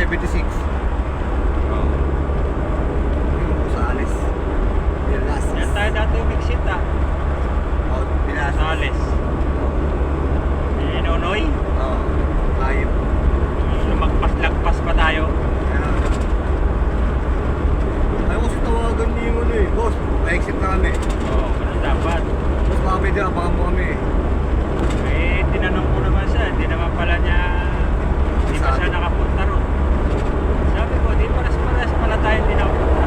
76. Oh. Yung Rosales. Pilas. Yan tayo dati umiksit ah. Oh, Pilas. Rosales. Inonoy. Oo. Tayo. Lumagpas-lagpas pa tayo. Ayaw kasi tawagan niyo yung ano eh. Boss, pa-exit na kami. Oo, ganun dapat. Boss, baka pwede abangan mo kami eh. Eh, tinanong ko naman siya. Hindi naman pala niya, hindi pa siya nakapunta ron. Sabi ko, di paras-paras pala tayo hindi nakapunta.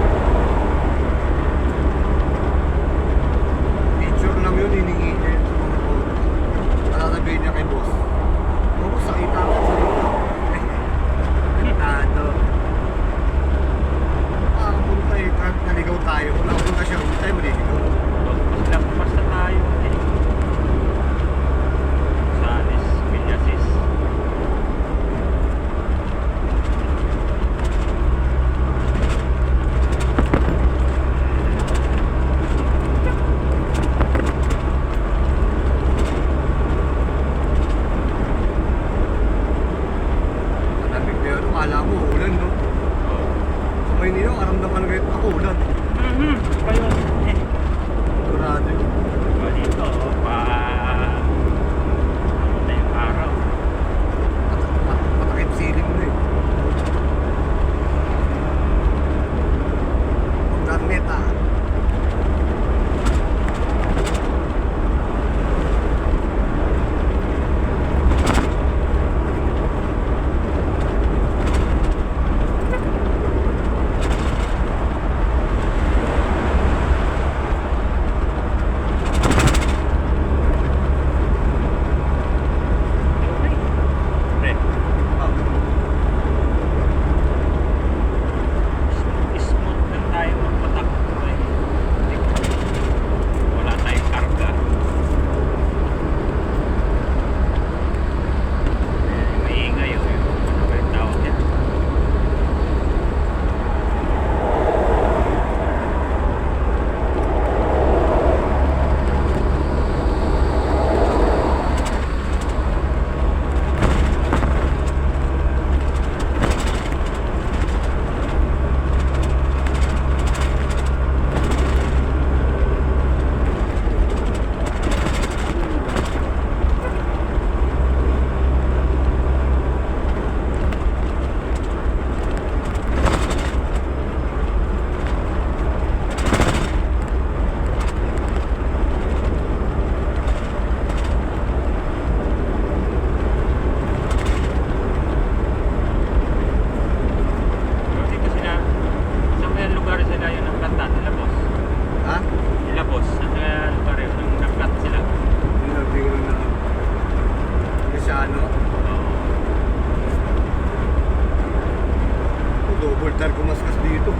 Picture lang yun, hiningi niya yun sa mga photo. Sasabihin niya kay boss. Oh, boss, nakita ka sa ito. Ano? Punta eh, kahit naligaw tayo. Kung nakapunta siya, hindi tayo maliligaw. Lagpas na tayo. Eh. Rosales, Villasis. Malamig na yun, akala mo ulan, no? Oo. Sa Maynila, karamdaman na ngayon ako ulan. Pa yun. Eh. Sigurado yun. Pa dito, pa... na yung araw. Patakip siling mo eh. Pagkarnet ah. Pre, Ah, smooth lang tayo magpatakbo eh. Wala tayong karga. Eh, maingay yung ano ba yung tawag yan? Dito sila, sa may lugar sila yung nagkanta nila boss. ha? Nila boss, sa may lugar yun, yung nagkanta sila. Hindi ko lang na. Kasi ano, double tire kumaskas dito.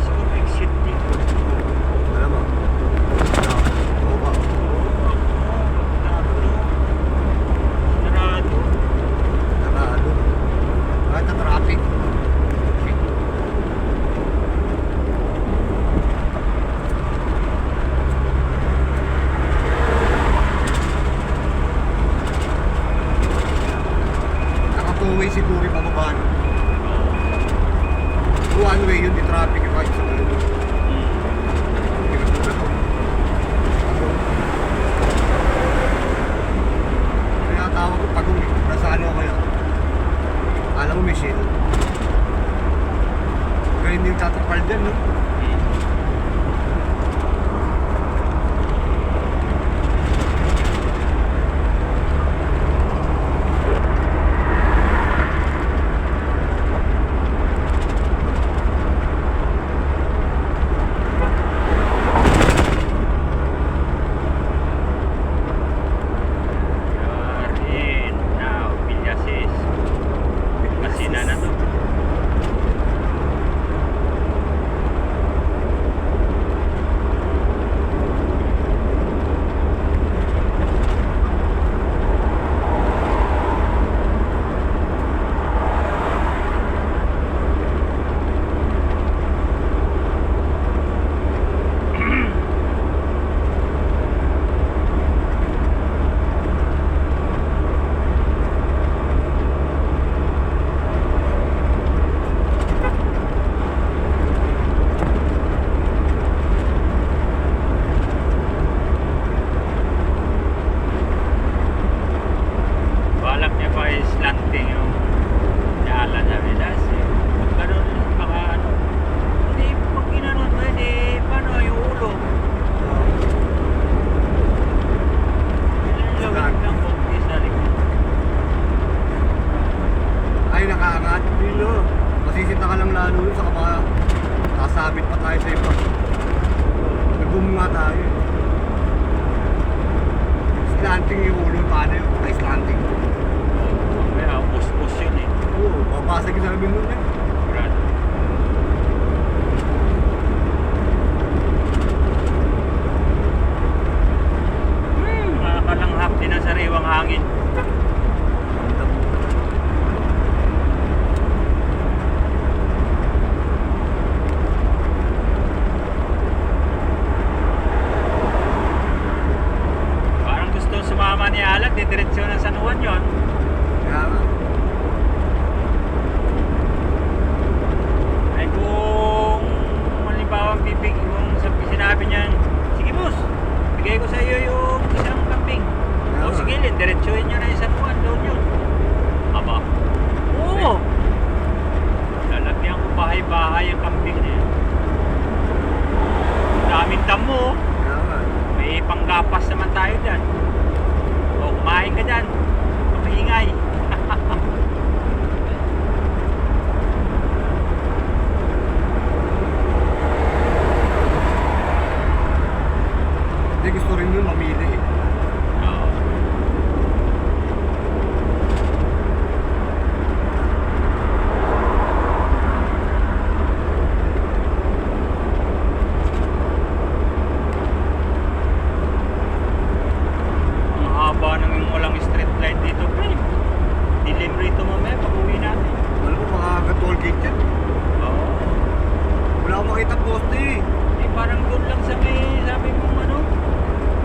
Siguro exit dito. Alam mo? Oo ba? Sarado. Narado. Kahit na traffic. Naka-two-way siguro yung bababa. No? One way yun, di traffic yung kahit sa ganun. Hindi ka tulad ako. Kaya tawag ko pagong eh. Nasa ano ako kaya? Alam mo, Michelle. Ganyan yung tatakal dyan, no? slanting yung ulo, paano yun? Ay, slanting. Kaya us-us yun eh. Oo, babasag yung sabi nun eh. Brad. Makakalanghap din ang sariwang hangin. Parang gusto sumama ni Alan, didiretso ng San Juan yun. Kaya nga. Ay kung halimbawa kung sinabi niya, sige boss, bigay ko sa iyo yung isang kambing. O sige, diretsuhin niyo na yung San Juan, doon yun. Aba. Oo. Lalagyan ko bahay-bahay ang kambing na yan. Daming damo. Kaya nga. May panggapas naman tayo dyan. O kumain ka dyan. Maingay. Hindi gusto rin nun mamili eh. Oo. Ang haba nang yung walang street light dito, pre. Dilim rito mamaya pag uwi natin. Alam mo, mga toll gate yan. Oo. Wala akong makita poste eh. Eh, parang doon lang sa may, sabi mo ano,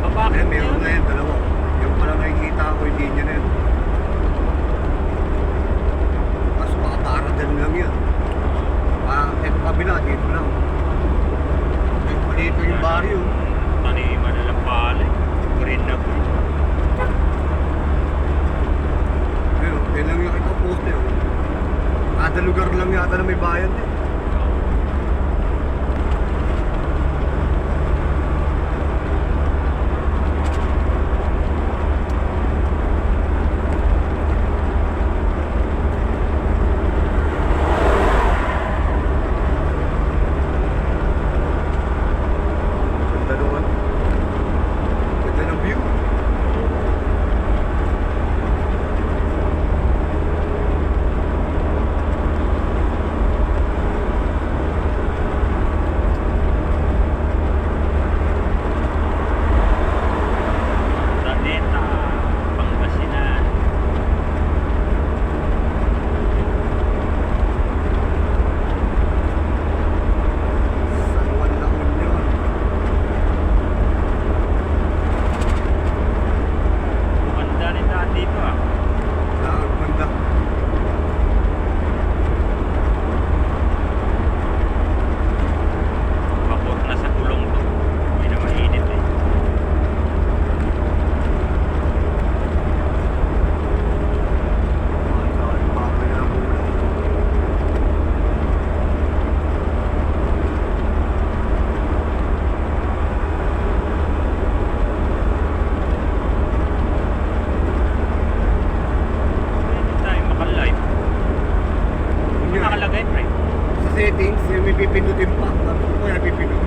babakit Eh, meron na yan, dalawa. Yung pala nakikita ko, hindi niya na yan. Mas baka paradan lang yan. Ito kabila, dito lang. Dito yung barrio. Taniman na lang pala. Green na green. Ayun, yan lang yung kita poste oh. Kada lugar lang yata na may bayan eh. Ganda naman. Ganda ng view. Daneta, Pangasinan. San Juan La Union. Ganda rin daan dito ah. Ganda. Bakot na sa kulong to. Hindi na mainit eh. Pwede tayo maka-live. Ano nakalagay, pre? Sa settings, yung may pipindutin pa. Ano ko kaya pipindut?